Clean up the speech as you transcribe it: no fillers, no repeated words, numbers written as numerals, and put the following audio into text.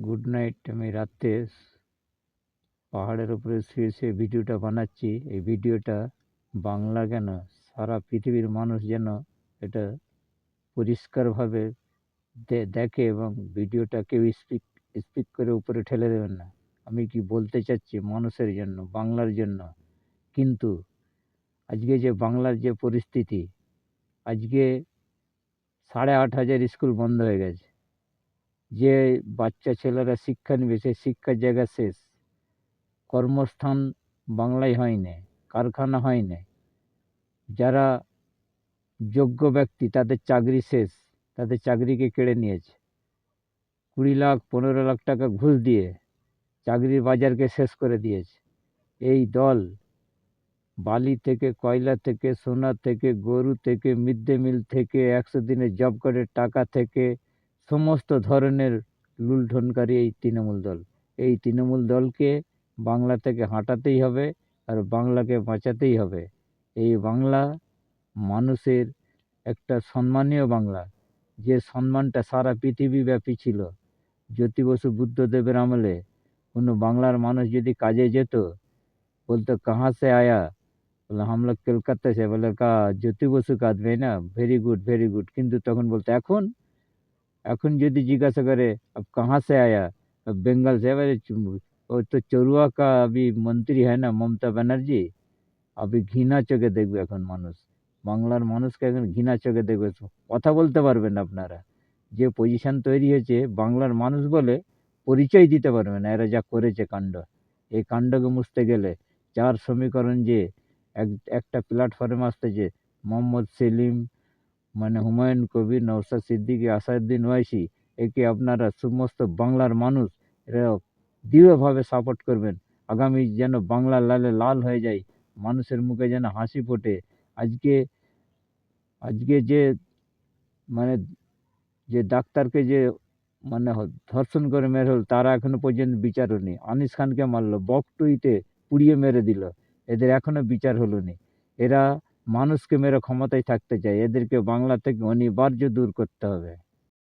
Good night. আমি রাতে পাহাড়ের উপরে শুয়ে ভিডিওটা বানাচ্ছি। এই ভিডিওটা বাংলা কেন, সারা পৃথিবীর মানুষ যেন এটা পরিষ্কারভাবে দেখে, এবং ভিডিওটা কেউ স্পিক করে উপরে ঠেলে দেবেন না। আমি কি বলতে চাচ্ছি মানুষের জন্য, বাংলার জন্য। কিন্তু আজকে যে বাংলার যে পরিস্থিতি, আজকে 8,500 স্কুল বন্ধ হয়ে গেছে। যে বাচ্চা ছেলেরা শিক্ষা নিবে সেই শিক্ষার জায়গা শেষ। কর্মস্থান বাংলায় হয় না, কারখানা হয় না। যারা যোগ্য ব্যক্তি তাদের চাকরি শেষ, তাদের চাকরিকে কেড়ে নিয়েছে। 20 লাখ 15 লাখ টাকা ঘুষ দিয়ে চাকরির বাজারকে শেষ করে দিয়েছে। এই দল বালি থেকে, কয়লা থেকে, সোনা থেকে, গরু থেকে, মিড ডে মিল থেকে, 100 দিনের জব কার্ডের টাকা থেকে সমস্ত ধরনের লুণ্ঠনকারী এই তৃণমূল দল। এই তৃণমূল দলকে বাংলা থেকে হাঁটাতেই হবে, আর বাংলাকে বাঁচাতেই হবে। এই বাংলা মানুষের একটা সম্মানীয় বাংলা, যে সম্মানটা সারা পৃথিবীব্যাপী ছিল। জ্যোতি বসু বুদ্ধদেবের আমলে কোনো বাংলার মানুষ যদি কাজে যেত, বলতো কাহা সে আয়া, বলে হাম লোগ কলকাতা সে, বলে কা জ্যোতি বসু का आदमी है ना, ভেরি গুড ভেরি গুড। কিন্তু তখন বলতো এখন এখন যদি জিজ্ঞাসা করে अब कहाँ से आया, अब बंगाल से, বলে वो तो चरुआ का अभी मंत्री है ना ममता बनर्जी। अभी ঘৃণা চোখে দেখবে এখন মানুষ, বাংলার মানুষকে এখন ঘৃণা চোখে দেখবে। কথা বলতে পারবেন না আপনারা। যে পজিশন তৈরি হয়েছে, বাংলার মানুষ বলে পরিচয় দিতে পারবে না। এরা যা করেছে কাণ্ড, এই কাণ্ডকে মুছতে গেলে 4 সমীকরণ যে একটা প্ল্যাটফর্মে আসতেছে, মোহাম্মদ সেলিম, মানে হুমায়ুন কবির, নওশাদ সিদ্দিকী, আসাদুদ্দিন ওয়াইসি, একে আপনারা সমস্ত বাংলার মানুষ এরা দৃঢ়ভাবে সাপোর্ট করবেন। আগামী যেন বাংলা লালে লাল হয়ে যায়, মানুষের মুখে যেন হাসি ফোটে। আজকে আজকে যে মানে যে ডাক্তারকে যে মানে ধর্ষণ করে মেরে হল, তারা এখনো পর্যন্ত বিচার হয়নি। আনিস খানকে মারলো, বকটুইতে পুড়িয়ে মেরে দিল, এদের এখনো বিচার হলো নি। এরা মানুষকে মেরে ক্ষমতায় থাকতে চায়, এদেরকে বাংলা থেকে অনিবার্য দূর করতে হবে।